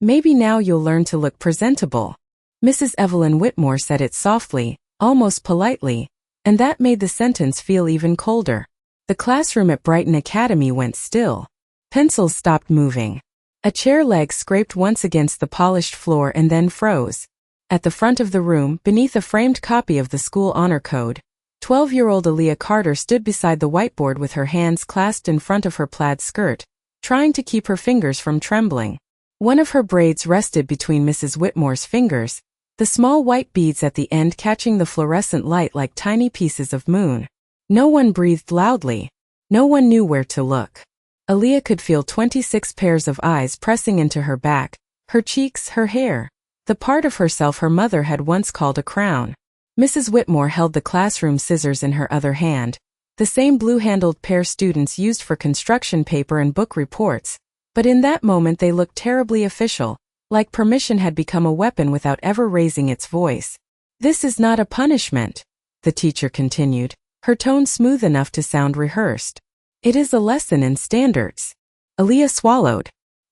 Maybe now you'll learn to look presentable. Mrs. Evelyn Whitmore said it softly, almost politely, and that made the sentence feel even colder. The classroom at Brighton Academy went still. Pencils stopped moving. A chair leg scraped once against the polished floor and then froze. At the front of the room, beneath a framed copy of the school honor code, 12-year-old Aaliyah Carter stood beside the whiteboard with her hands clasped in front of her plaid skirt, trying to keep her fingers from trembling. One of her braids rested between Mrs. Whitmore's fingers, the small white beads at the end catching the fluorescent light like tiny pieces of moon. No one breathed loudly. No one knew where to look. Aaliyah could feel 26 pairs of eyes pressing into her back, her cheeks, her hair, the part of herself her mother had once called a crown. Mrs. Whitmore held the classroom scissors in her other hand, the same blue-handled pair students used for construction paper and book reports, but in that moment they looked terribly official, like permission had become a weapon without ever raising its voice. "This is not a punishment," the teacher continued, her tone smooth enough to sound rehearsed. "It is a lesson in standards." Aaliyah swallowed.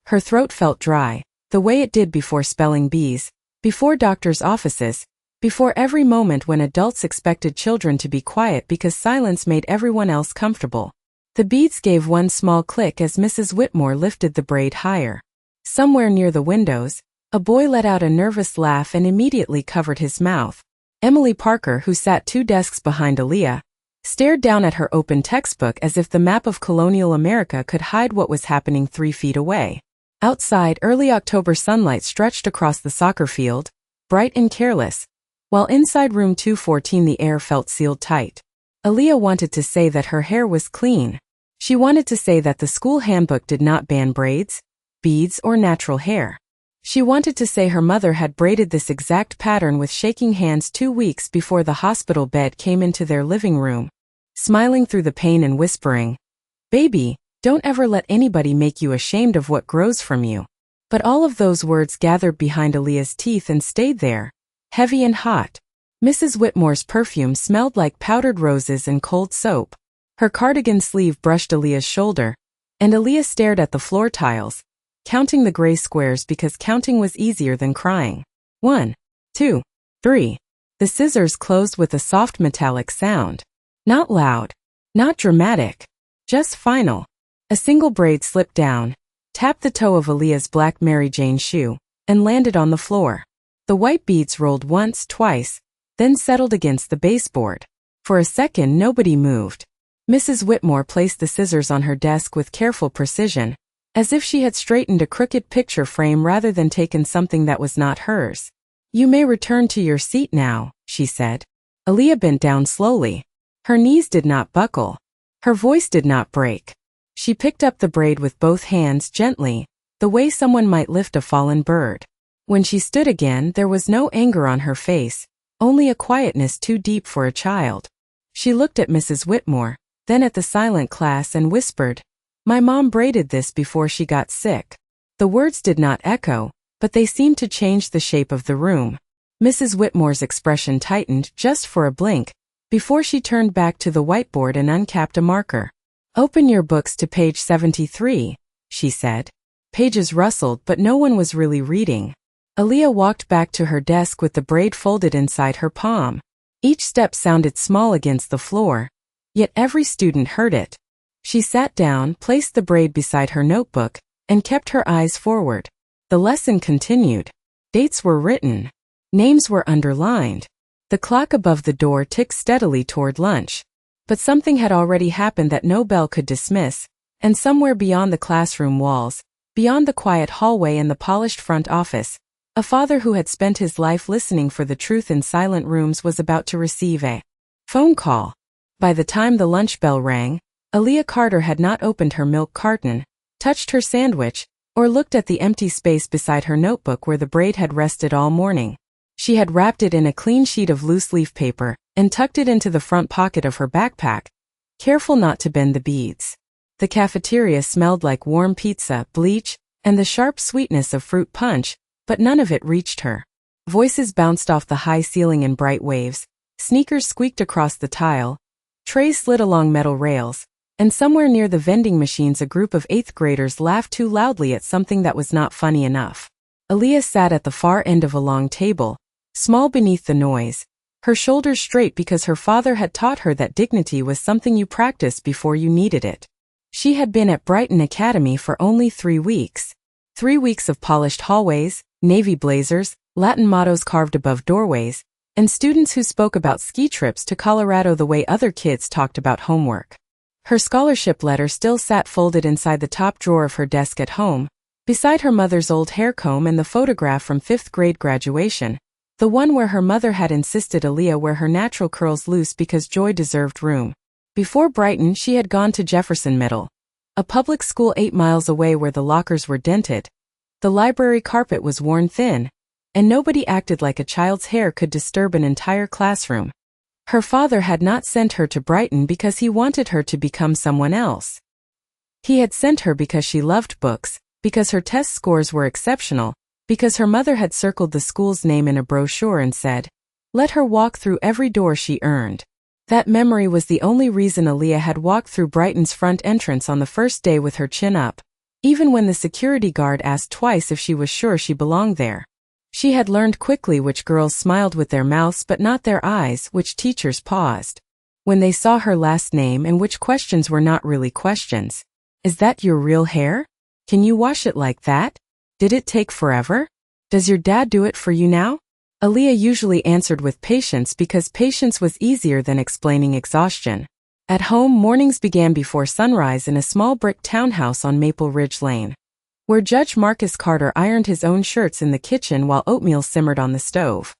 Her throat felt dry, the way it did before spelling bees, before doctors' offices, before every moment when adults expected children to be quiet because silence made everyone else comfortable. The beads gave one small click as Mrs. Whitmore lifted the braid higher. Somewhere near the windows, a boy let out a nervous laugh and immediately covered his mouth. Emily Parker, who sat 2 desks behind Aaliyah, stared down at her open textbook as if the map of colonial America could hide what was happening 3 feet away. Outside, early October sunlight stretched across the soccer field, bright and careless, while inside room 214 the air felt sealed tight. Aaliyah wanted to say that her hair was clean. She wanted to say that the school handbook did not ban braids, beads, or natural hair. She wanted to say her mother had braided this exact pattern with shaking hands 2 weeks before the hospital bed came into their living room, smiling through the pain and whispering, "Baby, don't ever let anybody make you ashamed of what grows from you." But all of those words gathered behind Aaliyah's teeth and stayed there, heavy and hot. Mrs. Whitmore's perfume smelled like powdered roses and cold soap. Her cardigan sleeve brushed Aaliyah's shoulder, and Aaliyah stared at the floor tiles, counting the gray squares because counting was easier than crying. 1, 2, 3. The scissors closed with a soft metallic sound. Not loud, not dramatic, just final. A single braid slipped down, tapped the toe of Aaliyah's black Mary Jane shoe, and landed on the floor. The white beads rolled once, twice, then settled against the baseboard. For a second nobody moved. Mrs. Whitmore placed the scissors on her desk with careful precision, as if she had straightened a crooked picture frame rather than taken something that was not hers. "You may return to your seat now," she said. Aaliyah bent down slowly. Her knees did not buckle. Her voice did not break. She picked up the braid with both hands gently, the way someone might lift a fallen bird. When she stood again, there was no anger on her face, only a quietness too deep for a child. She looked at Mrs. Whitmore, then at the silent class and whispered, "My mom braided this before she got sick." The words did not echo, but they seemed to change the shape of the room. Mrs. Whitmore's expression tightened just for a blink, before she turned back to the whiteboard and uncapped a marker. "Open your books to page 73, she said. Pages rustled, but no one was really reading. Aaliyah walked back to her desk with the braid folded inside her palm. Each step sounded small against the floor, yet every student heard it. She sat down, placed the braid beside her notebook, and kept her eyes forward. The lesson continued. Dates were written. Names were underlined. The clock above the door ticked steadily toward lunch. But something had already happened that no bell could dismiss, and somewhere beyond the classroom walls, beyond the quiet hallway and the polished front office, a father who had spent his life listening for the truth in silent rooms was about to receive a phone call. By the time the lunch bell rang, Aaliyah Carter had not opened her milk carton, touched her sandwich, or looked at the empty space beside her notebook where the braid had rested all morning. She had wrapped it in a clean sheet of loose-leaf paper and tucked it into the front pocket of her backpack, careful not to bend the beads. The cafeteria smelled like warm pizza, bleach, and the sharp sweetness of fruit punch, but none of it reached her. Voices bounced off the high ceiling in bright waves, sneakers squeaked across the tile, trays slid along metal rails, and somewhere near the vending machines a group of 8th graders laughed too loudly at something that was not funny enough. Aaliyah sat at the far end of a long table, small beneath the noise, her shoulders straight because her father had taught her that dignity was something you practiced before you needed it. She had been at Brighton Academy for only 3 weeks. 3 weeks of polished hallways, navy blazers, Latin mottos carved above doorways, and students who spoke about ski trips to Colorado the way other kids talked about homework. Her scholarship letter still sat folded inside the top drawer of her desk at home, beside her mother's old hair comb and the photograph from 5th grade graduation, the one where her mother had insisted Aaliyah wear her natural curls loose because Joy deserved room. Before Brighton, she had gone to Jefferson Middle, a public school 8 miles away where the lockers were dented, the library carpet was worn thin, and nobody acted like a child's hair could disturb an entire classroom. Her father had not sent her to Brighton because he wanted her to become someone else. He had sent her because she loved books, because her test scores were exceptional, because her mother had circled the school's name in a brochure and said, "Let her walk through every door she earned." That memory was the only reason Aaliyah had walked through Brighton's front entrance on the first day with her chin up, even when the security guard asked twice if she was sure she belonged there. She had learned quickly which girls smiled with their mouths but not their eyes, which teachers paused when they saw her last name, and which questions were not really questions. "Is that your real hair? Can you wash it like that? Did it take forever? Does your dad do it for you now?" Aaliyah usually answered with patience because patience was easier than explaining exhaustion. At home, mornings began before sunrise in a small brick townhouse on Maple Ridge Lane, where Judge Marcus Carter ironed his own shirts in the kitchen while oatmeal simmered on the stove.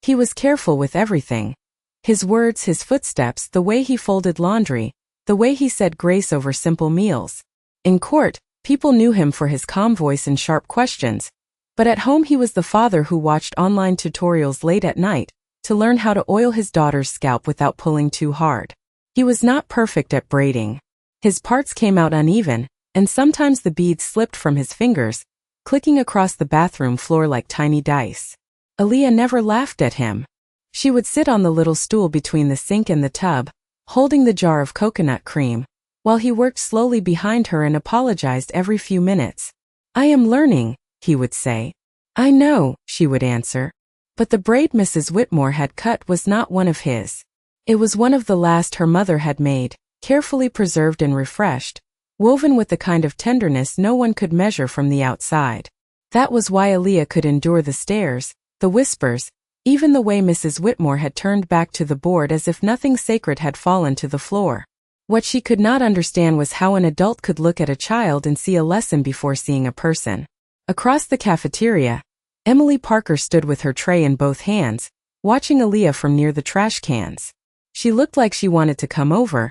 He was careful with everything. His words, his footsteps, the way he folded laundry, the way he said grace over simple meals. In court, people knew him for his calm voice and sharp questions, but at home he was the father who watched online tutorials late at night to learn how to oil his daughter's scalp without pulling too hard. He was not perfect at braiding. His parts came out uneven, and sometimes the beads slipped from his fingers, clicking across the bathroom floor like tiny dice. Aaliyah never laughed at him. She would sit on the little stool between the sink and the tub, holding the jar of coconut cream, while he worked slowly behind her and apologized every few minutes. "I am learning," he would say. "I know," she would answer. But the braid Mrs. Whitmore had cut was not one of his. It was one of the last her mother had made, carefully preserved and refreshed, woven with the kind of tenderness no one could measure from the outside. That was why Aaliyah could endure the stares, the whispers, even the way Mrs. Whitmore had turned back to the board as if nothing sacred had fallen to the floor. What she could not understand was how an adult could look at a child and see a lesson before seeing a person. Across the cafeteria, Emily Parker stood with her tray in both hands, watching Aaliyah from near the trash cans. She looked like she wanted to come over,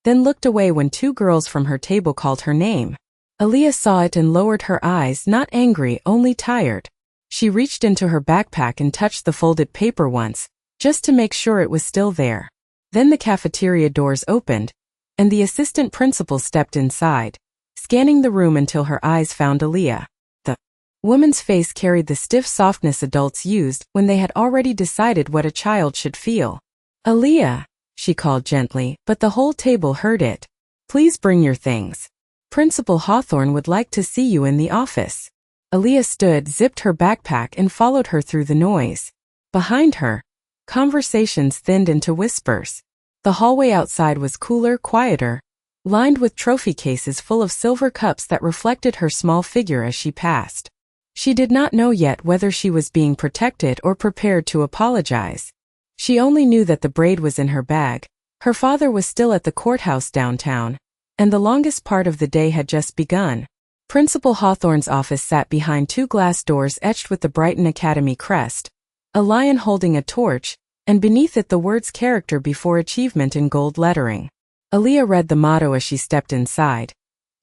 then looked away when 2 girls from her table called her name. Aaliyah saw it and lowered her eyes, not angry, only tired. She reached into her backpack and touched the folded paper once, just to make sure it was still there. Then the cafeteria doors opened, and the assistant principal stepped inside, scanning the room until her eyes found Aaliyah. The woman's face carried the stiff softness adults used when they had already decided what a child should feel. "Aaliyah," she called gently, but the whole table heard it. "Please bring your things. Principal Hawthorne would like to see you in the office." Aaliyah stood, zipped her backpack, and followed her through the noise. Behind her, conversations thinned into whispers. The hallway outside was cooler, quieter, lined with trophy cases full of silver cups that reflected her small figure as she passed. She did not know yet whether she was being protected or prepared to apologize. She only knew that the braid was in her bag, her father was still at the courthouse downtown, and the longest part of the day had just begun. Principal Hawthorne's office sat behind 2 glass doors etched with the Brighton Academy crest, a lion holding a torch, and beneath it the words "Character Before Achievement" in gold lettering. Aaliyah read the motto as she stepped inside,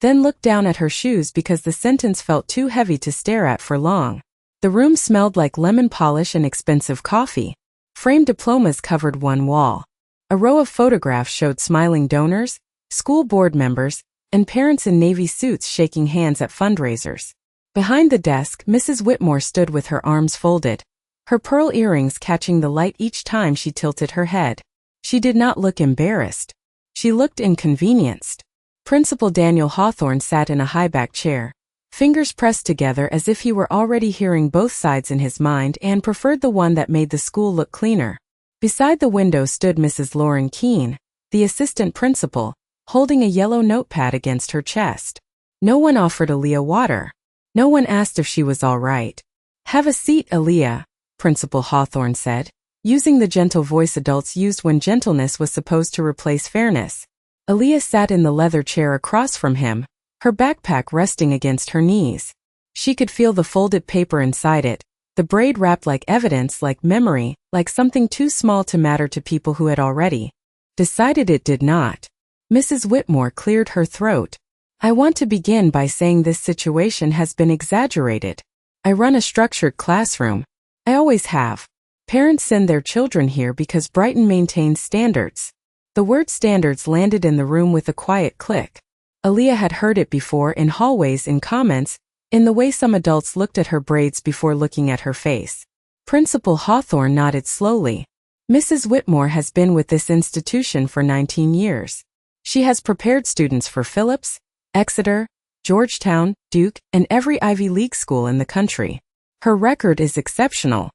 then looked down at her shoes because the sentence felt too heavy to stare at for long. The room smelled like lemon polish and expensive coffee. Framed diplomas covered one wall. A row of photographs showed smiling donors, school board members, and parents in navy suits shaking hands at fundraisers. Behind the desk, Mrs. Whitmore stood with her arms folded, her pearl earrings catching the light each time she tilted her head. She did not look embarrassed. She looked inconvenienced. Principal Daniel Hawthorne sat in a high-back chair, fingers pressed together as if he were already hearing both sides in his mind and preferred the one that made the school look cleaner. Beside the window stood Mrs. Lauren Keene, the assistant principal, holding a yellow notepad against her chest. No one offered Aaliyah water. No one asked if she was all right. "Have a seat, Aaliyah," Principal Hawthorne said, using the gentle voice adults used when gentleness was supposed to replace fairness. Aaliyah sat in the leather chair across from him, her backpack resting against her knees. She could feel the folded paper inside it, the braid wrapped like evidence, like memory, like something too small to matter to people who had already decided it did not. Mrs. Whitmore cleared her throat. "I want to begin by saying this situation has been exaggerated. I run a structured classroom. I always have. Parents send their children here because Brighton maintains standards." The word standards landed in the room with a quiet click. Aaliyah had heard it before in hallways, in comments, in the way some adults looked at her braids before looking at her face. Principal Hawthorne nodded slowly. "Mrs. Whitmore has been with this institution for 19 years. She has prepared students for Phillips, Exeter, Georgetown, Duke, and every Ivy League school in the country. Her record is exceptional."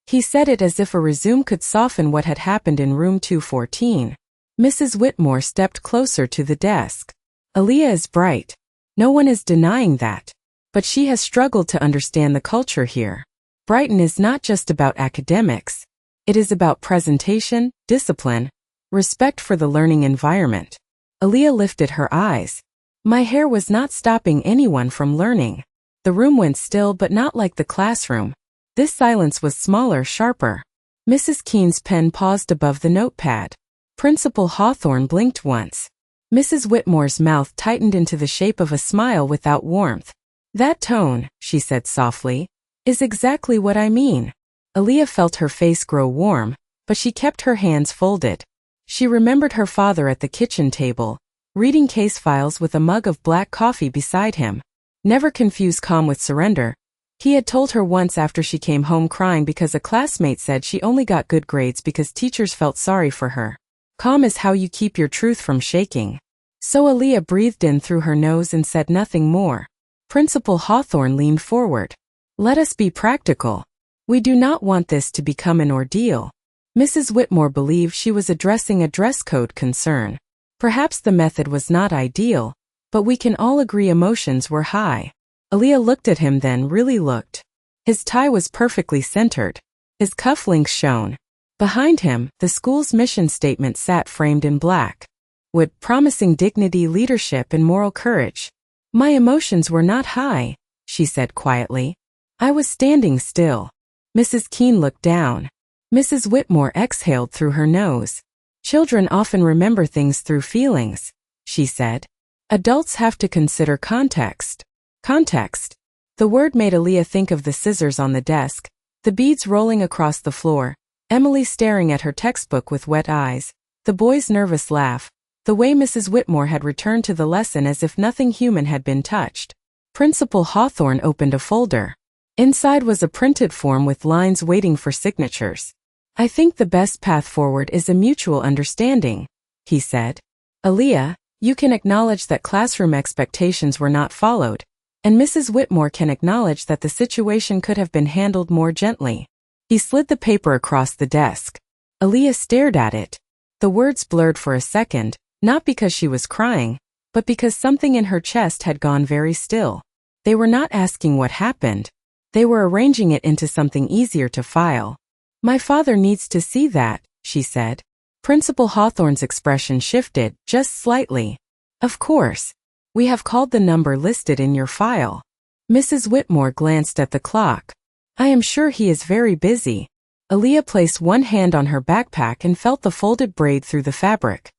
He said it as if a resume could soften what had happened in room 214. Mrs. Whitmore stepped closer to the desk. "Aaliyah is bright. No one is denying that. But she has struggled to understand the culture here. Brighton is not just about academics. It is about presentation, discipline, respect for the learning environment." Aaliyah lifted her eyes. "My hair was not stopping anyone from learning." The room went still, but not like the classroom. This silence was smaller, sharper. Mrs. Keene's pen paused above the notepad. Principal Hawthorne blinked once. Mrs. Whitmore's mouth tightened into the shape of a smile without warmth. "That tone," she said softly, "is exactly what I mean." Aaliyah felt her face grow warm, but she kept her hands folded. She remembered her father at the kitchen table, reading case files with a mug of black coffee beside him. Never confuse calm with surrender. He had told her once after she came home crying because a classmate said she only got good grades because teachers felt sorry for her. Calm is how you keep your truth from shaking. So Aaliyah breathed in through her nose and said nothing more. Principal Hawthorne leaned forward. "Let us be practical. We do not want this to become an ordeal." Mrs. Whitmore believed she was addressing a dress code concern. Perhaps the method was not ideal, but we can all agree emotions were high. Aaliyah looked at him, then really looked. His tie was perfectly centered. His cufflinks shone. Behind him, the school's mission statement sat framed in black. "Wood, promising dignity, leadership, and moral courage." "My emotions were not high," she said quietly. "I was standing still." Mrs. Keene looked down. Mrs. Whitmore exhaled through her nose. "Children often remember things through feelings," she said. "Adults have to consider context." Context. The word made Aaliyah think of the scissors on the desk, the beads rolling across the floor, Emily staring at her textbook with wet eyes, the boy's nervous laugh, the way Mrs. Whitmore had returned to the lesson as if nothing human had been touched. Principal Hawthorne opened a folder. Inside was a printed form with lines waiting for signatures. "I think the best path forward is a mutual understanding," he said. "Aaliyah, you can acknowledge that classroom expectations were not followed, and Mrs. Whitmore can acknowledge that the situation could have been handled more gently." He slid the paper across the desk. Aaliyah stared at it. The words blurred for a second, not because she was crying, but because something in her chest had gone very still. They were not asking what happened. They were arranging it into something easier to file. "My father needs to see that," she said. Principal Hawthorne's expression shifted, just slightly. "Of course. We have called the number listed in your file." Mrs. Whitmore glanced at the clock. "I am sure he is very busy." Aaliyah placed one hand on her backpack and felt the folded braid through the fabric.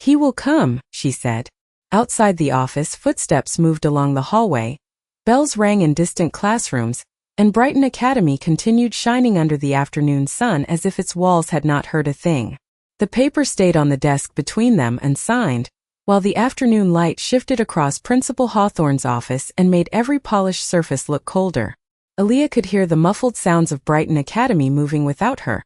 "He will come," she said. Outside the office, footsteps moved along the hallway. Bells rang in distant classrooms, and Brighton Academy continued shining under the afternoon sun as if its walls had not heard a thing. The paper stayed on the desk between them unsigned, while the afternoon light shifted across Principal Hawthorne's office and made every polished surface look colder. Aaliyah could hear the muffled sounds of Brighton Academy moving without her.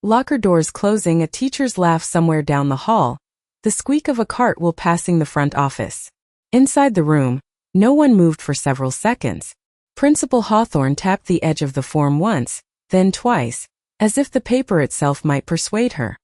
Locker doors closing, a teacher's laugh somewhere down the hall, the squeak of a cart while passing the front office. Inside the room, No one moved for several seconds. Principal Hawthorne tapped the edge of the form once, then twice, as if the paper itself might persuade her.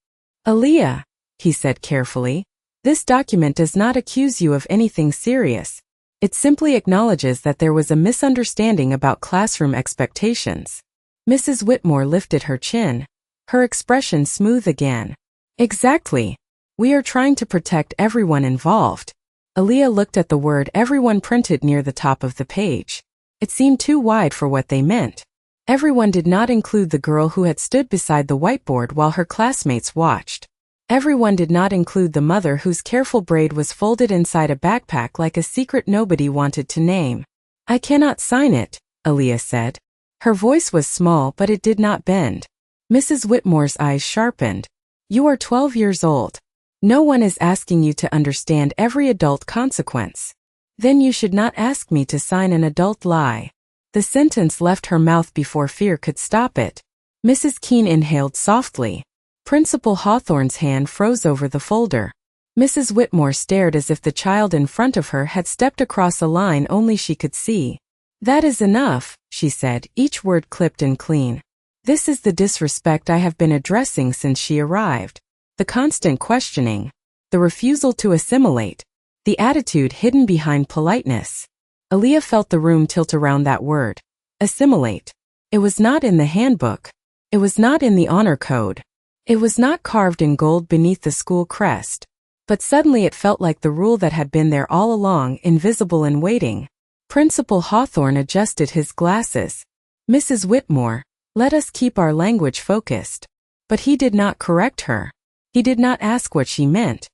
"Aaliyah," he said carefully, "this document does not accuse you of anything serious. It simply acknowledges that there was a misunderstanding about classroom expectations." Mrs. Whitmore lifted her chin, her expression smooth again. "Exactly. We are trying to protect everyone involved." Aaliyah looked at the word everyone printed near the top of the page. It seemed too wide for what they meant. Everyone did not include the girl who had stood beside the whiteboard while her classmates watched. Everyone did not include the mother whose careful braid was folded inside a backpack like a secret nobody wanted to name. "I cannot sign it," Aaliyah said. Her voice was small but it did not bend. Mrs. Whitmore's eyes sharpened. "You are 12 years old. No one is asking you to understand every adult consequence. Then you should not ask me to sign an adult lie." The sentence left her mouth before fear could stop it. Mrs. Keene inhaled softly. Principal Hawthorne's hand froze over the folder. Mrs. Whitmore stared as if the child in front of her had stepped across a line only she could see. "That is enough," she said, each word clipped and clean. "This is the disrespect I have been addressing since she arrived. The constant questioning. The refusal to assimilate. The attitude hidden behind politeness." Aaliyah felt the room tilt around that word. Assimilate. It was not in the handbook. It was not in the honor code. It was not carved in gold beneath the school crest. But suddenly it felt like the rule that had been there all along, invisible and waiting. Principal Hawthorne adjusted his glasses. "Mrs. Whitmore, let us keep our language focused." But he did not correct her. He did not ask what she meant.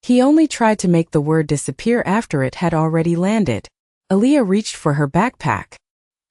He only tried to make the word disappear after it had already landed. Aaliyah reached for her backpack.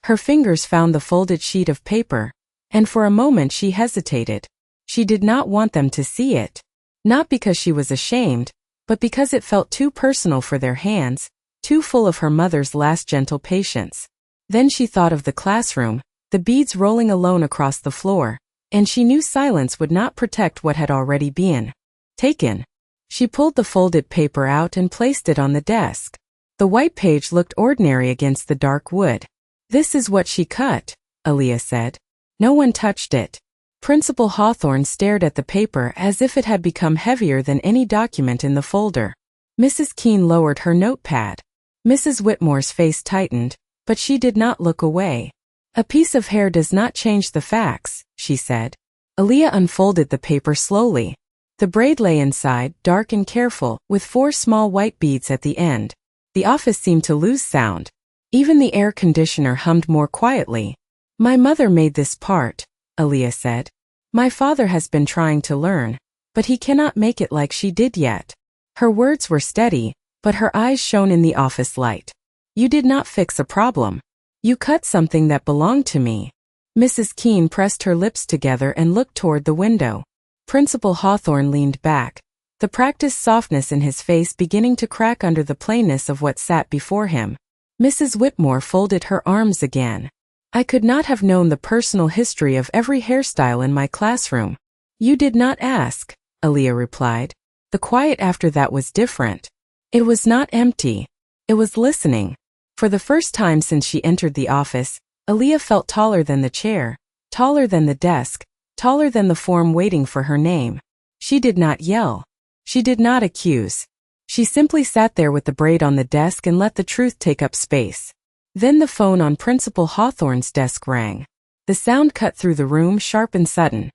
Her fingers found the folded sheet of paper, and for a moment she hesitated. She did not want them to see it. Not because she was ashamed, but because it felt too personal for their hands, too full of her mother's last gentle patience. Then she thought of the classroom, the beads rolling alone across the floor, and she knew silence would not protect what had already been taken. She pulled the folded paper out and placed it on the desk. The white page looked ordinary against the dark wood. "This is what she cut," Aaliyah said. No one touched it. Principal Hawthorne stared at the paper as if it had become heavier than any document in the folder. Mrs. Keene lowered her notepad. Mrs. Whitmore's face tightened, but she did not look away. "A piece of hair does not change the facts," she said. Aaliyah unfolded the paper slowly. The braid lay inside, dark and careful, with 4 small white beads at the end. The office seemed to lose sound. Even the air conditioner hummed more quietly. "My mother made this part," Aaliyah said. "My father has been trying to learn, but he cannot make it like she did yet." Her words were steady, but her eyes shone in the office light. "You did not fix a problem. You cut something that belonged to me." Mrs. Keene pressed her lips together and looked toward the window. Principal Hawthorne leaned back, the practiced softness in his face beginning to crack under the plainness of what sat before him. Mrs. Whitmore folded her arms again. "I could not have known the personal history of every hairstyle in my classroom." "You did not ask," Aaliyah replied. The quiet after that was different. It was not empty. It was listening. For the first time since she entered the office, Aaliyah felt taller than the chair, taller than the desk, taller than the form waiting for her name. She did not yell. She did not accuse. She simply sat there with the braid on the desk and let the truth take up space. Then the phone on Principal Hawthorne's desk rang. The sound cut through the room, sharp and sudden.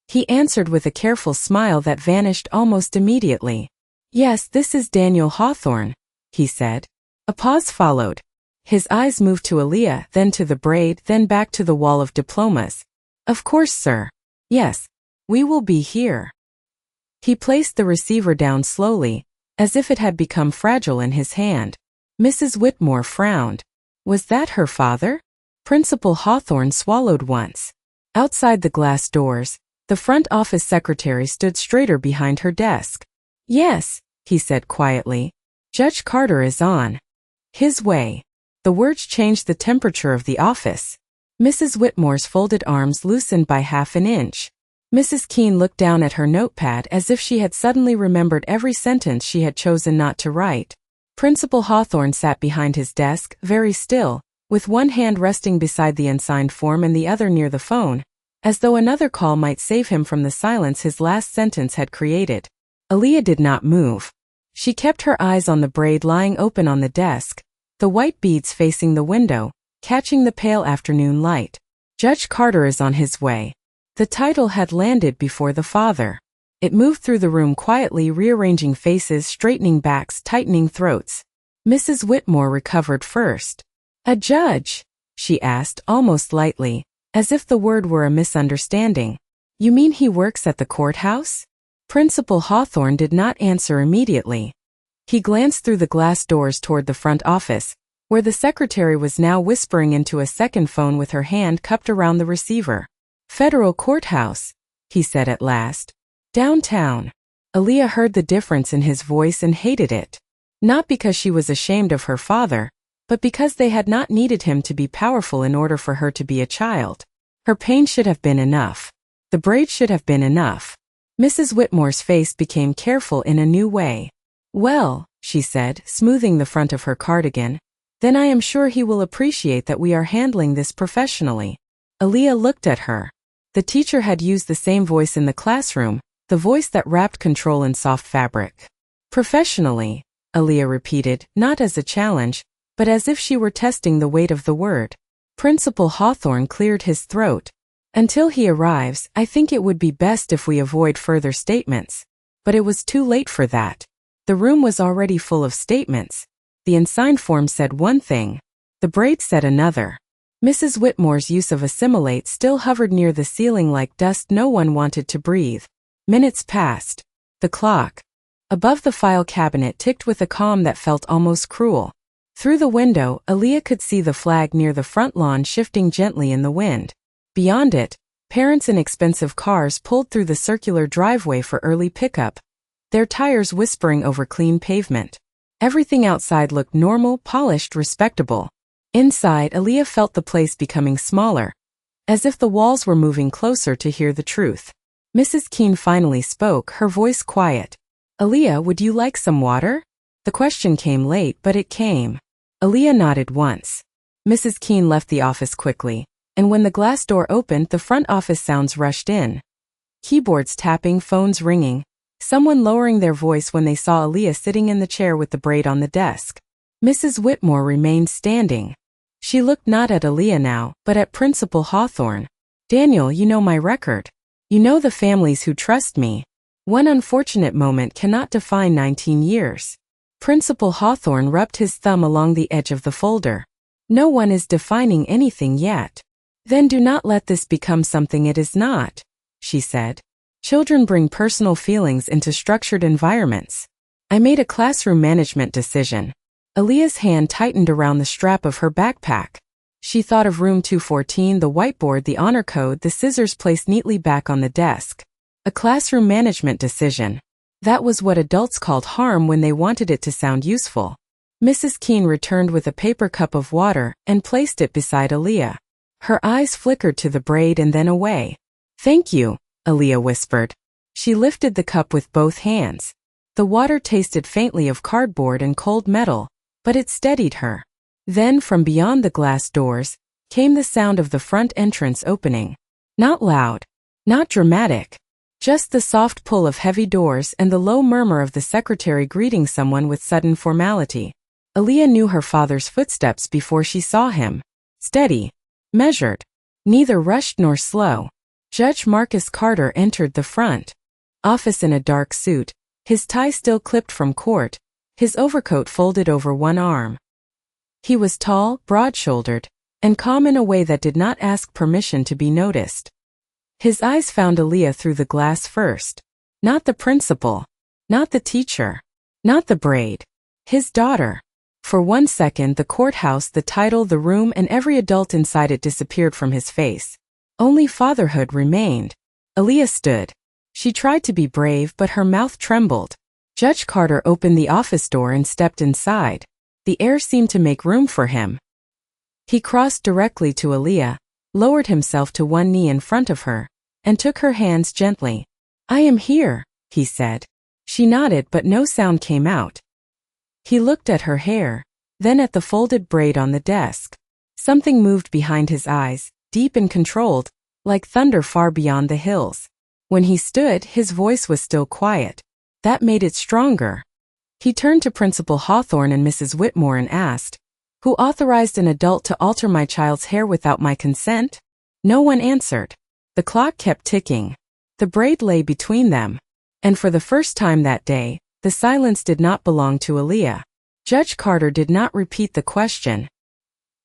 He answered with a careful smile that vanished almost immediately. "Yes, this is Daniel Hawthorne," he said. A pause followed. His eyes moved to Aaliyah, then to the braid, then back to the wall of diplomas. "Of course, sir. Yes. We will be here." He placed the receiver down slowly, as if it had become fragile in his hand. Mrs. Whitmore frowned. Was that her father? Principal Hawthorne swallowed once. Outside the glass doors, the front office secretary stood straighter behind her desk. "Yes," he said quietly. "Judge Carter is on his way." The words changed the temperature of the office. Mrs. Whitmore's folded arms loosened by half an inch. Mrs. Keene looked down at her notepad as if she had suddenly remembered every sentence she had chosen not to write. Principal Hawthorne sat behind his desk, very still, with one hand resting beside the unsigned form and the other near the phone, as though another call might save him from the silence his last sentence had created. Aaliyah did not move. She kept her eyes on the braid lying open on the desk, the white beads facing the window, catching the pale afternoon light. Judge Carter is on his way. The title had landed before the father. It moved through the room quietly, rearranging faces, straightening backs, tightening throats. Mrs. Whitmore recovered first. "A judge?" she asked, almost lightly, as if the word were a misunderstanding. "You mean he works at the courthouse?" Principal Hawthorne did not answer immediately. He glanced through the glass doors toward the front office, where the secretary was now whispering into a second phone with her hand cupped around the receiver. "Federal courthouse," he said at last. "Downtown." Aaliyah heard the difference in his voice and hated it. Not because she was ashamed of her father, but because they had not needed him to be powerful in order for her to be a child. Her pain should have been enough. The braid should have been enough. Mrs. Whitmore's face became careful in a new way. "Well," she said, smoothing the front of her cardigan, "then I am sure he will appreciate that we are handling this professionally." Aaliyah looked at her. The teacher had used the same voice in the classroom, the voice that wrapped control in soft fabric. "Professionally," Aaliyah repeated, not as a challenge, but as if she were testing the weight of the word. Principal Hawthorne cleared his throat. "Until he arrives, I think it would be best if we avoid further statements." But it was too late for that. The room was already full of statements. The unsigned form said one thing. The braid said another. Mrs. Whitmore's use of assimilate still hovered near the ceiling like dust no one wanted to breathe. Minutes passed. The clock above the file cabinet ticked with a calm that felt almost cruel. Through the window, Aaliyah could see the flag near the front lawn shifting gently in the wind. Beyond it, parents in expensive cars pulled through the circular driveway for early pickup, their tires whispering over clean pavement. Everything outside looked normal, polished, respectable. Inside, Aaliyah felt the place becoming smaller, as if the walls were moving closer to hear the truth. Mrs. Keene finally spoke, her voice quiet. "Aaliyah, would you like some water?" The question came late, but it came. Aaliyah nodded once. Mrs. Keene left the office quickly, and when the glass door opened, the front office sounds rushed in. Keyboards tapping, phones ringing, someone lowering their voice when they saw Aaliyah sitting in the chair with the braid on the desk. Mrs. Whitmore remained standing. She looked not at Aaliyah now, but at Principal Hawthorne. "Daniel, you know my record. You know the families who trust me. One unfortunate moment cannot define 19 years. Principal Hawthorne rubbed his thumb along the edge of the folder. "No one is defining anything yet." "Then do not let this become something it is not," she said. "Children bring personal feelings into structured environments. I made a classroom management decision." Aaliyah's hand tightened around the strap of her backpack. She thought of room 214, the whiteboard, the honor code, the scissors placed neatly back on the desk. A classroom management decision. That was what adults called harm when they wanted it to sound useful. Mrs. Keene returned with a paper cup of water and placed it beside Aaliyah. Her eyes flickered to the braid and then away. "Thank you," Aaliyah whispered. She lifted the cup with both hands. The water tasted faintly of cardboard and cold metal, but it steadied her. Then from beyond the glass doors came the sound of the front entrance opening. Not loud, not dramatic, just the soft pull of heavy doors and the low murmur of the secretary greeting someone with sudden formality. Aaliyah knew her father's footsteps before she saw him. Steady, measured, neither rushed nor slow. Judge Marcus Carter entered the front office in a dark suit, his tie still clipped from court, his overcoat folded over one arm. He was tall, broad-shouldered, and calm in a way that did not ask permission to be noticed. His eyes found Aaliyah through the glass first. Not the principal, not the teacher, not the braid. His daughter. For 1 second, the courthouse, the title, the room, and every adult inside it disappeared from his face. Only fatherhood remained. Aaliyah stood. She tried to be brave, but her mouth trembled. Judge Carter opened the office door and stepped inside. The air seemed to make room for him. He crossed directly to Aaliyah, lowered himself to one knee in front of her, and took her hands gently. "I am here," he said. She nodded, but no sound came out. He looked at her hair, then at the folded braid on the desk. Something moved behind his eyes, deep and controlled, like thunder far beyond the hills. When he stood, his voice was still quiet. That made it stronger. He turned to Principal Hawthorne and Mrs. Whitmore and asked, "Who authorized an adult to alter my child's hair without my consent?" No one answered. The clock kept ticking. The braid lay between them. And for the first time that day, the silence did not belong to Aaliyah. Judge Carter did not repeat the question.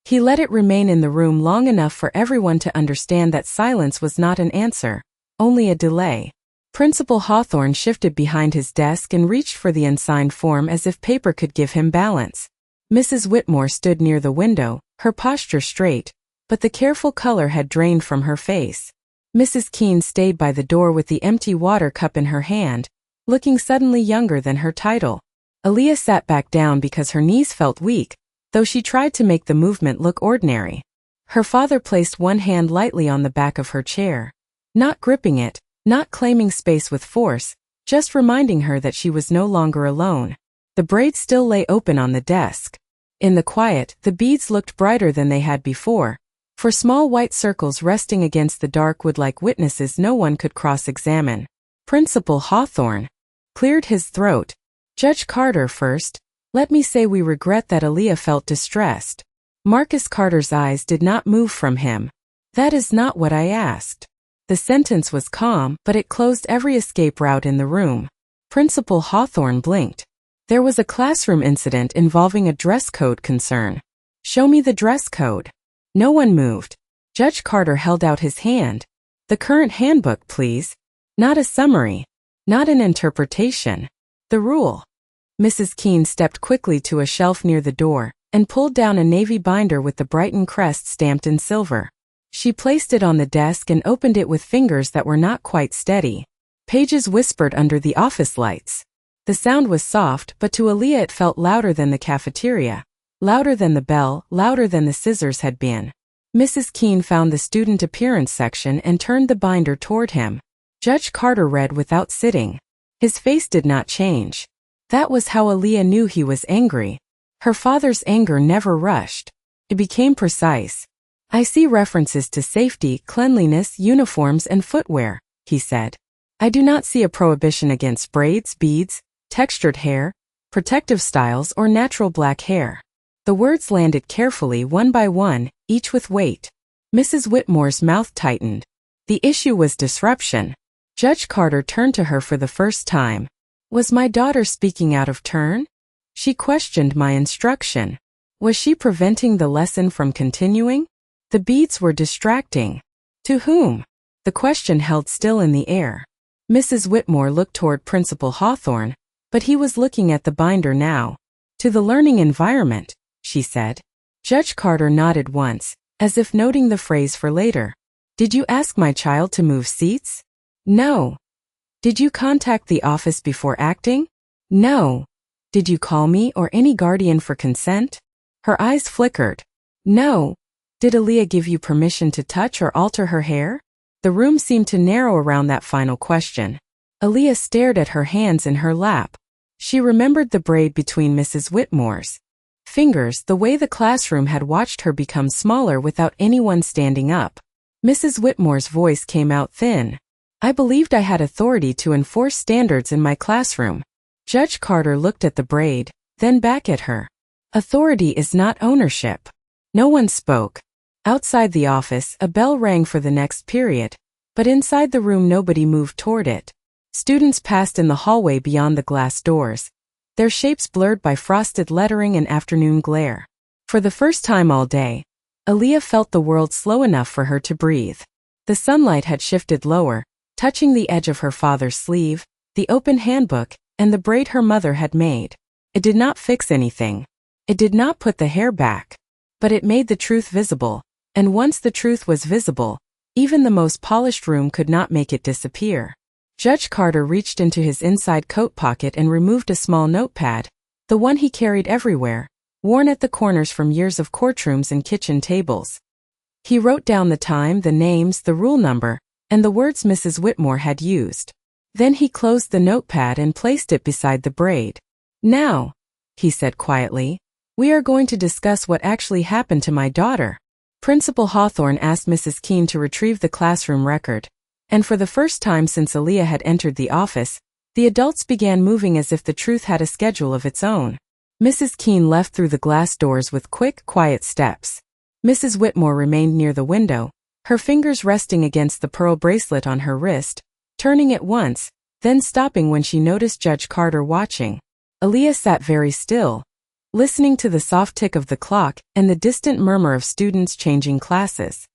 He let it remain in the room long enough for everyone to understand that silence was not an answer, only a delay. Principal Hawthorne shifted behind his desk and reached for the unsigned form as if paper could give him balance. Mrs. Whitmore stood near the window, her posture straight, but the careful color had drained from her face. Mrs. Keene stayed by the door with the empty water cup in her hand, looking suddenly younger than her title. Aaliyah sat back down because her knees felt weak, though she tried to make the movement look ordinary. Her father placed one hand lightly on the back of her chair, not gripping it, not claiming space with force, just reminding her that she was no longer alone. The braid still lay open on the desk. In the quiet, the beads looked brighter than they had before, for small white circles resting against the dark wood like witnesses no one could cross-examine. Principal Hawthorne cleared his throat. "Judge Carter, first, let me say we regret that Aaliyah felt distressed." Marcus Carter's eyes did not move from him. "That is not what I asked." The sentence was calm, but it closed every escape route in the room. Principal Hawthorne blinked. There was a classroom incident involving a dress code concern. "Show me the dress code." No one moved. Judge Carter held out his hand. "The current handbook, please. Not a summary. Not an interpretation. The rule." Mrs. Keene stepped quickly to a shelf near the door and pulled down a navy binder with the Brighton crest stamped in silver. She placed it on the desk and opened it with fingers that were not quite steady. Pages whispered under the office lights. The sound was soft, but to Aaliyah it felt louder than the cafeteria, louder than the bell, louder than the scissors had been. Mrs. Keene found the student appearance section and turned the binder toward him. Judge Carter read without sitting. His face did not change. That was how Aaliyah knew he was angry. Her father's anger never rushed. It became precise. "I see references to safety, cleanliness, uniforms, and footwear," he said. "I do not see a prohibition against braids, beads, textured hair, protective styles, or natural black hair." The words landed carefully one by one, each with weight. Mrs. Whitmore's mouth tightened. The issue was disruption. Judge Carter turned to her for the first time. Was my daughter speaking out of turn? She questioned my instruction. Was she preventing the lesson from continuing? The beads were distracting. To whom? The question held still in the air. Mrs. Whitmore looked toward Principal Hawthorne, but he was looking at the binder now. "To the learning environment," she said. Judge Carter nodded once, as if noting the phrase for later. "Did you ask my child to move seats?" "No." "Did you contact the office before acting?" "No." "Did you call me or any guardian for consent?" Her eyes flickered. "No." "Did Aaliyah give you permission to touch or alter her hair?" The room seemed to narrow around that final question. Aaliyah stared at her hands in her lap. She remembered the braid between Mrs. Whitmore's fingers, the way the classroom had watched her become smaller without anyone standing up. Mrs. Whitmore's voice came out thin. "I believed I had authority to enforce standards in my classroom." Judge Carter looked at the braid, then back at her. "Authority is not ownership." No one spoke. Outside the office, a bell rang for the next period, but inside the room nobody moved toward it. Students passed in the hallway beyond the glass doors, their shapes blurred by frosted lettering and afternoon glare. For the first time all day, Aaliyah felt the world slow enough for her to breathe. The sunlight had shifted lower, touching the edge of her father's sleeve, the open handbook, and the braid her mother had made. It did not fix anything. It did not put the hair back. But it made the truth visible. And once the truth was visible, even the most polished room could not make it disappear. Judge Carter reached into his inside coat pocket and removed a small notepad, the one he carried everywhere, worn at the corners from years of courtrooms and kitchen tables. He wrote down the time, the names, the rule number, and the words Mrs. Whitmore had used. Then he closed the notepad and placed it beside the braid. "Now," he said quietly. "We are going to discuss what actually happened to my daughter." Principal Hawthorne asked Mrs. Keene to retrieve the classroom record, and for the first time since Aaliyah had entered the office, the adults began moving as if the truth had a schedule of its own. Mrs. Keene left through the glass doors with quick, quiet steps. Mrs. Whitmore remained near the window, her fingers resting against the pearl bracelet on her wrist, turning it once, then stopping when she noticed Judge Carter watching. Aaliyah sat very still, listening to the soft tick of the clock and the distant murmur of students changing classes.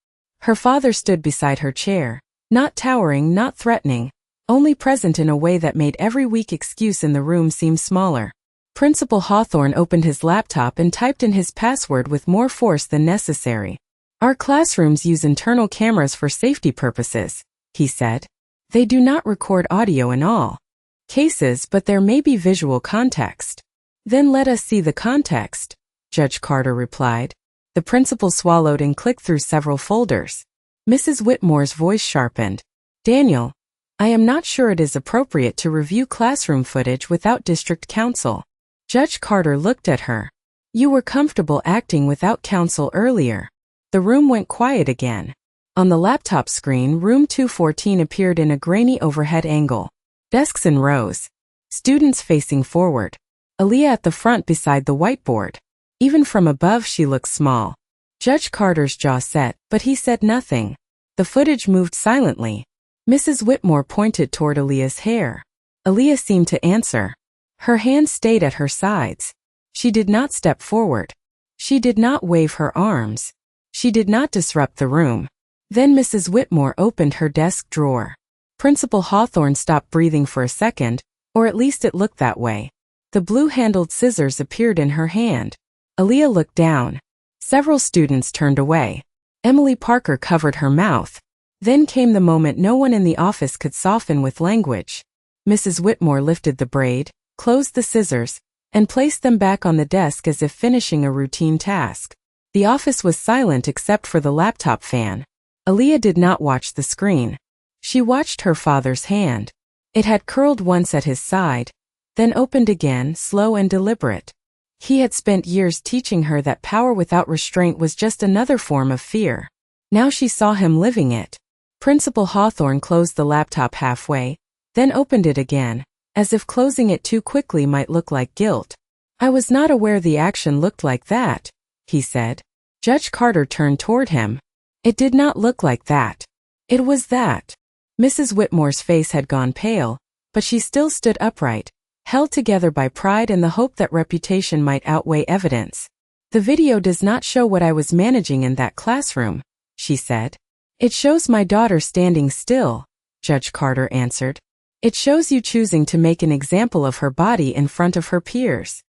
Her father stood beside her chair, not towering, not threatening, only present in a way that made every weak excuse in the room seem smaller. Principal Hawthorne opened his laptop and typed in his password with more force than necessary. "Our classrooms use internal cameras for safety purposes," he said. "They do not record audio in all cases, but there may be visual context." "Then let us see the context," Judge Carter replied. The principal swallowed and clicked through several folders. Mrs. Whitmore's voice sharpened. "Daniel, I am not sure it is appropriate to review classroom footage without district counsel." Judge Carter looked at her. "You were comfortable acting without counsel earlier." The room went quiet again. On the laptop screen, room 214 appeared in a grainy overhead angle. Desks in rows. Students facing forward. Aaliyah at the front beside the whiteboard. Even from above she looked small. Judge Carter's jaw set, but he said nothing. The footage moved silently. Mrs. Whitmore pointed toward Aaliyah's hair. Aaliyah seemed to answer. Her hands stayed at her sides. She did not step forward. She did not wave her arms. She did not disrupt the room. Then Mrs. Whitmore opened her desk drawer. Principal Hawthorne stopped breathing for a second, or at least it looked that way. The blue-handled scissors appeared in her hand. Aaliyah looked down. Several students turned away. Emily Parker covered her mouth. Then came the moment no one in the office could soften with language. Mrs. Whitmore lifted the braid, closed the scissors, and placed them back on the desk as if finishing a routine task. The office was silent except for the laptop fan. Aaliyah did not watch the screen. She watched her father's hand. It had curled once at his side, then opened again, slow and deliberate. He had spent years teaching her that power without restraint was just another form of fear. Now she saw him living it. Principal Hawthorne closed the laptop halfway, then opened it again, as if closing it too quickly might look like guilt. "I was not aware the action looked like that," he said. Judge Carter turned toward him. "It did not look like that. It was that." Mrs. Whitmore's face had gone pale, but she still stood upright, held together by pride and the hope that reputation might outweigh evidence. "The video does not show what I was managing in that classroom," she said. "It shows my daughter standing still," Judge Carter answered. "It shows you choosing to make an example of her body in front of her peers."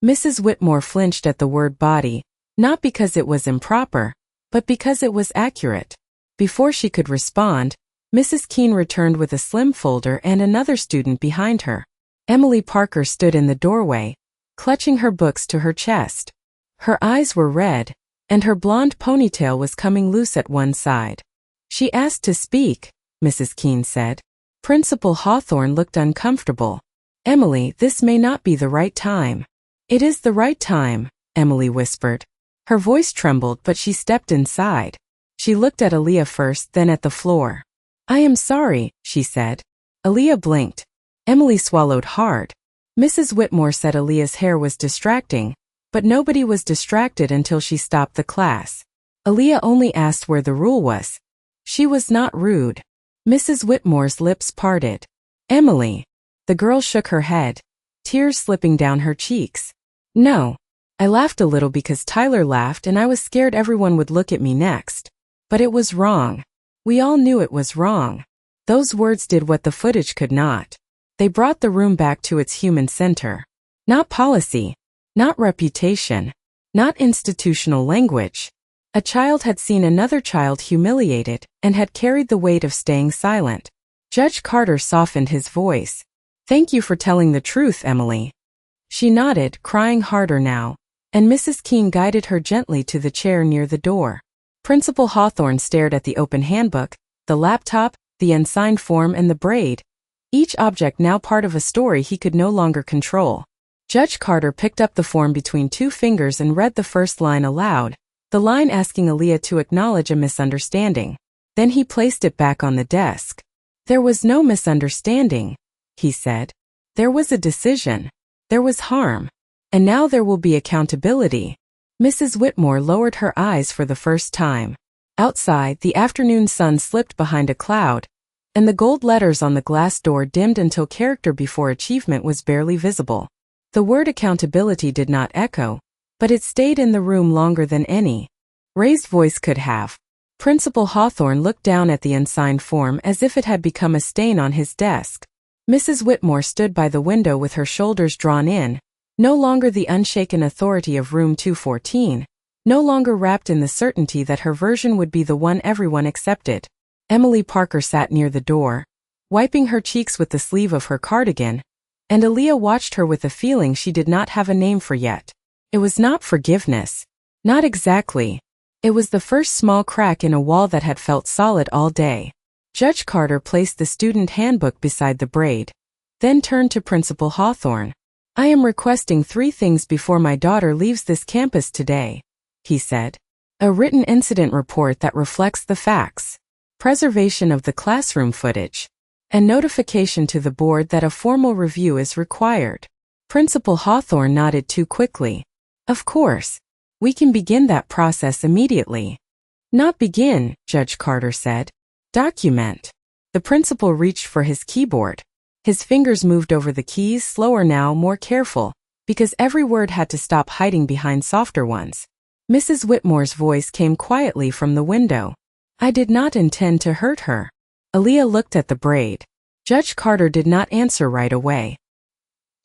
Mrs. Whitmore flinched at the word body, not because it was improper, but because it was accurate. Before she could respond, Mrs. Keene returned with a slim folder and another student behind her. Emily Parker stood in the doorway, clutching her books to her chest. Her eyes were red, and her blonde ponytail was coming loose at one side. "She asked to speak," Mrs. Keene said. Principal Hawthorne looked uncomfortable. "Emily, this may not be the right time." "It is the right time," Emily whispered. Her voice trembled, but she stepped inside. She looked at Aaliyah first, then at the floor. "I am sorry," she said. Aaliyah blinked. Emily swallowed hard. Mrs. Whitmore said Aaliyah's hair was distracting, but nobody was distracted until she stopped the class. Aaliyah only asked where the rule was. She was not rude. Mrs. Whitmore's lips parted. "Emily." The girl shook her head, tears slipping down her cheeks. "No." I laughed a little because Tyler laughed and I was scared everyone would look at me next. But it was wrong. We all knew it was wrong. Those words did what the footage could not. They brought the room back to its human center. Not policy. Not reputation. Not institutional language. A child had seen another child humiliated and had carried the weight of staying silent. Judge Carter softened his voice. "Thank you for telling the truth, Emily." She nodded, crying harder now, and Mrs. Keene guided her gently to the chair near the door. Principal Hawthorne stared at the open handbook, the laptop, the unsigned form, and the braid, each object now part of a story he could no longer control. Judge Carter picked up the form between two fingers and read the first line aloud, the line asking Aaliyah to acknowledge a misunderstanding. Then he placed it back on the desk. There was no misunderstanding, he said. There was a decision. There was harm. And now there will be accountability. Mrs. Whitmore lowered her eyes for the first time. Outside, the afternoon sun slipped behind a cloud, and the gold letters on the glass door dimmed until character before achievement was barely visible. The word accountability did not echo, but it stayed in the room longer than any raised voice could have. Principal Hawthorne looked down at the unsigned form as if it had become a stain on his desk. Mrs. Whitmore stood by the window with her shoulders drawn in, no longer the unshaken authority of room 214, no longer wrapped in the certainty that her version would be the one everyone accepted. Emily Parker sat near the door, wiping her cheeks with the sleeve of her cardigan, and Aaliyah watched her with a feeling she did not have a name for yet. It was not forgiveness. Not exactly. It was the first small crack in a wall that had felt solid all day. Judge Carter placed the student handbook beside the braid, then turned to Principal Hawthorne. I am requesting 3 things before my daughter leaves this campus today, he said. A written incident report that reflects the facts, preservation of the classroom footage, and notification to the board that a formal review is required. Principal Hawthorne nodded too quickly. Of course. We can begin that process immediately. Not begin, Judge Carter said. Document. The principal reached for his keyboard. His fingers moved over the keys, slower now, more careful, because every word had to stop hiding behind softer ones. Mrs. Whitmore's voice came quietly from the window. I did not intend to hurt her. Aaliyah looked at the braid. Judge Carter did not answer right away.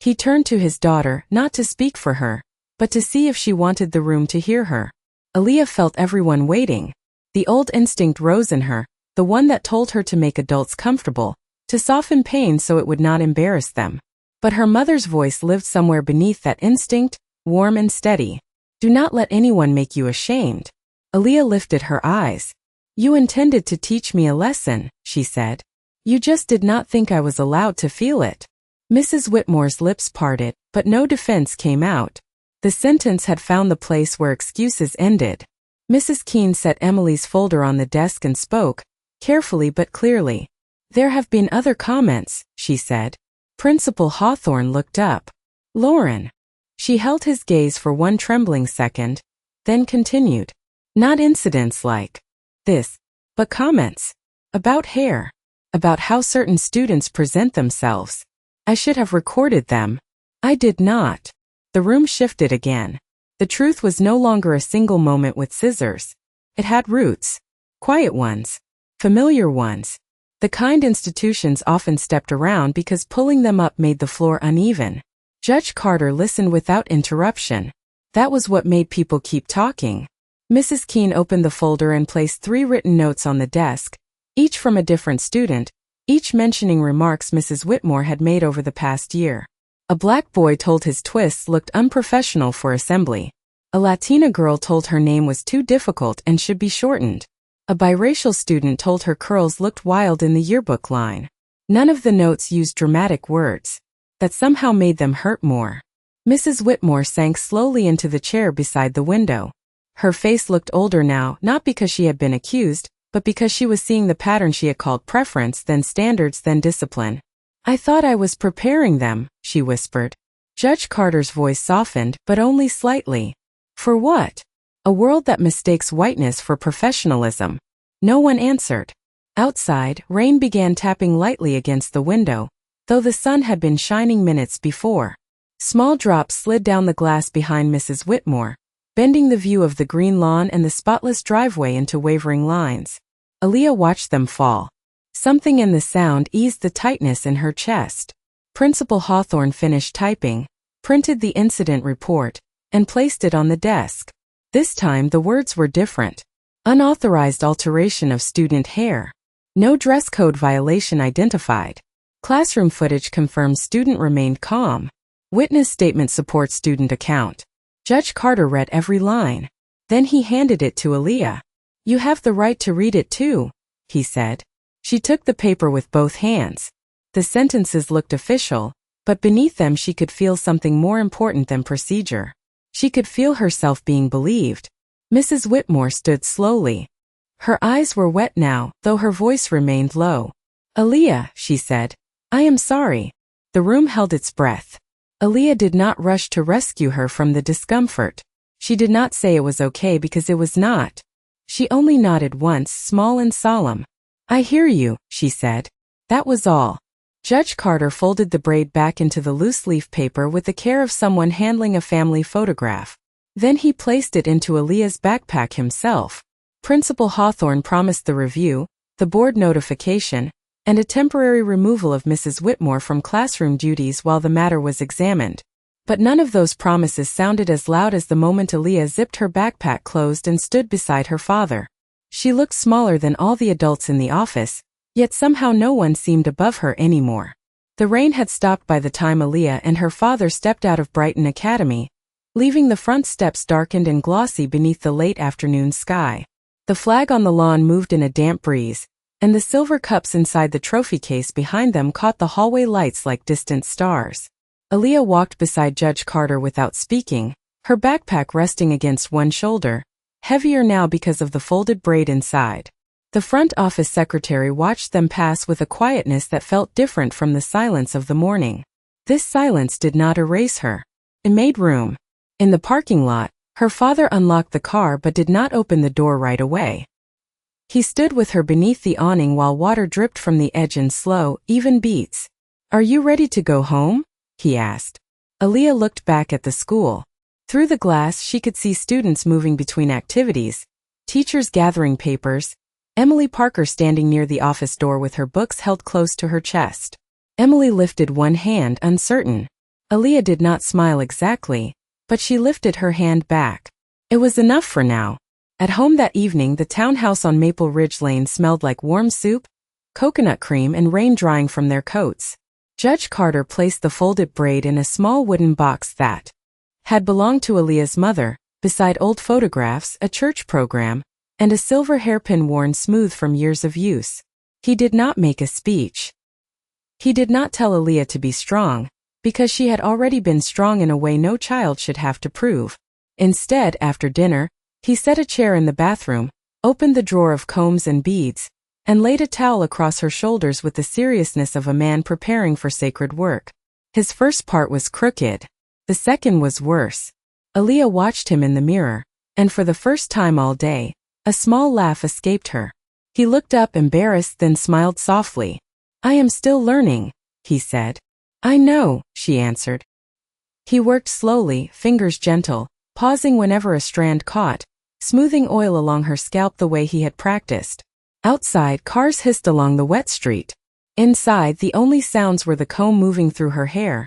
He turned to his daughter, not to speak for her, but to see if she wanted the room to hear her. Aaliyah felt everyone waiting. The old instinct rose in her, the one that told her to make adults comfortable, to soften pain so it would not embarrass them. But her mother's voice lived somewhere beneath that instinct, warm and steady. Do not let anyone make you ashamed. Aaliyah lifted her eyes. You intended to teach me a lesson, she said. You just did not think I was allowed to feel it. Mrs. Whitmore's lips parted, but no defense came out. The sentence had found the place where excuses ended. Mrs. Keene set Emily's folder on the desk and spoke, carefully but clearly. There have been other comments, she said. Principal Hawthorne looked up. Lauren. She held his gaze for one trembling second, then continued. Not incidents like this, but comments. About hair. About how certain students present themselves. I should have recorded them. I did not. The room shifted again. The truth was no longer a single moment with scissors. It had roots. Quiet ones. Familiar ones. The kind institutions often stepped around because pulling them up made the floor uneven. Judge Carter listened without interruption. That was what made people keep talking. Mrs. Keene opened the folder and placed 3 written notes on the desk, each from a different student, each mentioning remarks Mrs. Whitmore had made over the past year. A black boy told his twists looked unprofessional for assembly. A Latina girl told her name was too difficult and should be shortened. A biracial student told her curls looked wild in the yearbook line. None of the notes used dramatic words. That somehow made them hurt more. Mrs. Whitmore sank slowly into the chair beside the window. Her face looked older now, not because she had been accused, but because she was seeing the pattern she had called preference, then standards, then discipline. I thought I was preparing them, she whispered. Judge Carter's voice softened, but only slightly. For what? A world that mistakes whiteness for professionalism. No one answered. Outside, rain began tapping lightly against the window, though the sun had been shining minutes before. Small drops slid down the glass behind Mrs. Whitmore, bending the view of the green lawn and the spotless driveway into wavering lines. Aaliyah watched them fall. Something in the sound eased the tightness in her chest. Principal Hawthorne finished typing, printed the incident report, and placed it on the desk. This time the words were different. Unauthorized alteration of student hair. No dress code violation identified. Classroom footage confirms student remained calm. Witness statement supports student account. Judge Carter read every line. Then he handed it to Aaliyah. You have the right to read it too, he said. She took the paper with both hands. The sentences looked official, But beneath them she could feel something more important than procedure. She could feel herself being believed. Mrs. Whitmore stood slowly. Her eyes were wet now, though her voice remained low. "Aaliyah," she said, "I am sorry." The room held its breath. Aaliyah did not rush to rescue her from the discomfort. She did not say it was okay because it was not. She only nodded once, small and solemn. "I hear you," she said. That was all. Judge Carter folded the braid back into the loose leaf paper with the care of someone handling a family photograph. Then he placed it into Aaliyah's backpack himself. Principal Hawthorne promised the review, the board notification, and a temporary removal of Mrs. Whitmore from classroom duties while the matter was examined. But none of those promises sounded as loud as the moment Aaliyah zipped her backpack closed and stood beside her father. She looked smaller than all the adults in the office, yet somehow no one seemed above her anymore. The rain had stopped by the time Aaliyah and her father stepped out of Brighton Academy, leaving the front steps darkened and glossy beneath the late afternoon sky. The flag on the lawn moved in a damp breeze, and the silver cups inside the trophy case behind them caught the hallway lights like distant stars. Aaliyah walked beside Judge Carter without speaking, her backpack resting against one shoulder, heavier now because of the folded braid inside. The front office secretary watched them pass with a quietness that felt different from the silence of the morning. This silence did not erase her. It made room. In the parking lot, her father unlocked the car but did not open the door right away. He stood with her beneath the awning while water dripped from the edge in slow, even beats. "Are you ready to go home?" he asked. Aaliyah looked back at the school. Through the glass she could see students moving between activities, teachers gathering papers, Emily Parker standing near the office door with her books held close to her chest. Emily lifted one hand, uncertain. Aaliyah did not smile exactly, but she lifted her hand back. It was enough for now. At home that evening, the townhouse on Maple Ridge Lane smelled like warm soup, coconut cream, and rain drying from their coats. Judge Carter placed the folded braid in a small wooden box that had belonged to Aaliyah's mother, beside old photographs, a church program, and a silver hairpin worn smooth from years of use. He did not make a speech. He did not tell Aaliyah to be strong, because she had already been strong in a way no child should have to prove. Instead, after dinner, he set a chair in the bathroom, opened the drawer of combs and beads, and laid a towel across her shoulders with the seriousness of a man preparing for sacred work. His first part was crooked. The second was worse. Aaliyah watched him in the mirror, and for the first time all day, a small laugh escaped her. He looked up embarrassed, then smiled softly. "I am still learning," he said. "I know," she answered. He worked slowly, fingers gentle, pausing whenever a strand caught, smoothing oil along her scalp the way he had practiced. Outside, cars hissed along the wet street. Inside, the only sounds were the comb moving through her hair,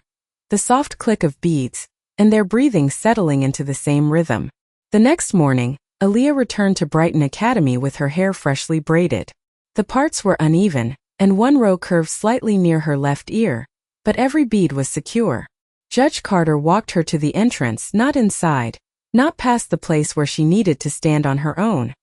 the soft click of beads, and their breathing settling into the same rhythm. The next morning, Aaliyah returned to Brighton Academy with her hair freshly braided. The parts were uneven, and one row curved slightly near her left ear, but every bead was secure. Judge Carter walked her to the entrance, not inside, not past the place where she needed to stand on her own.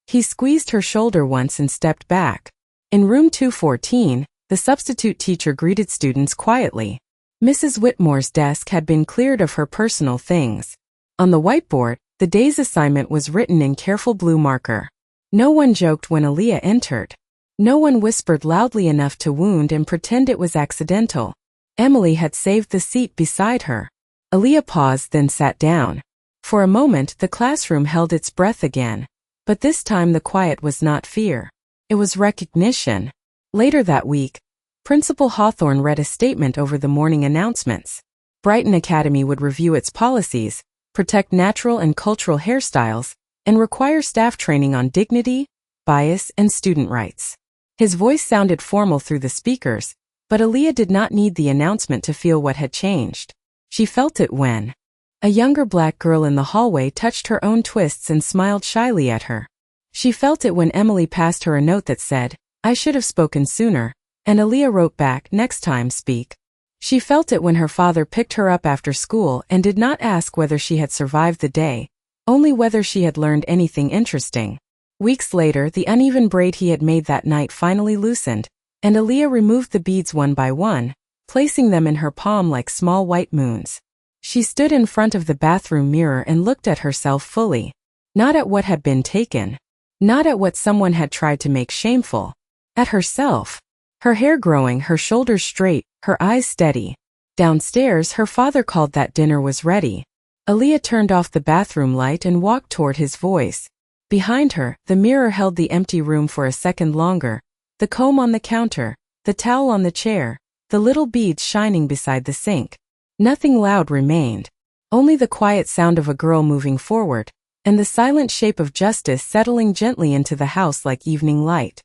He squeezed her shoulder once and stepped back. In room 214, the substitute teacher greeted students quietly. Mrs. Whitmore's desk had been cleared of her personal things. On the whiteboard, the day's assignment was written in careful blue marker. No one joked when Aaliyah entered. No one whispered loudly enough to wound and pretend it was accidental. Emily had saved the seat beside her. Aaliyah paused, then sat down. For a moment, the classroom held its breath again. But this time the quiet was not fear. It was recognition. Later that week, Principal Hawthorne read a statement over the morning announcements. Brighton Academy would review its policies, protect natural and cultural hairstyles, and require staff training on dignity, bias, and student rights. His voice sounded formal through the speakers, but Aaliyah did not need the announcement to feel what had changed. She felt it when a younger black girl in the hallway touched her own twists and smiled shyly at her. She felt it when Emily passed her a note that said, "I should have spoken sooner," and Aaliyah wrote back, "Next time, speak." She felt it when her father picked her up after school and did not ask whether she had survived the day, only whether she had learned anything interesting. Weeks later, the uneven braid he had made that night finally loosened, and Aaliyah removed the beads one by one, placing them in her palm like small white moons. She stood in front of the bathroom mirror and looked at herself fully. Not at what had been taken. Not at what someone had tried to make shameful. At herself. Her hair growing, her shoulders straight, her eyes steady. Downstairs, her father called that dinner was ready. Aaliyah turned off the bathroom light and walked toward his voice. Behind her, the mirror held the empty room for a second longer. The comb on the counter, the towel on the chair, the little beads shining beside the sink. Nothing loud remained. Only the quiet sound of a girl moving forward, and the silent shape of justice settling gently into the house like evening light.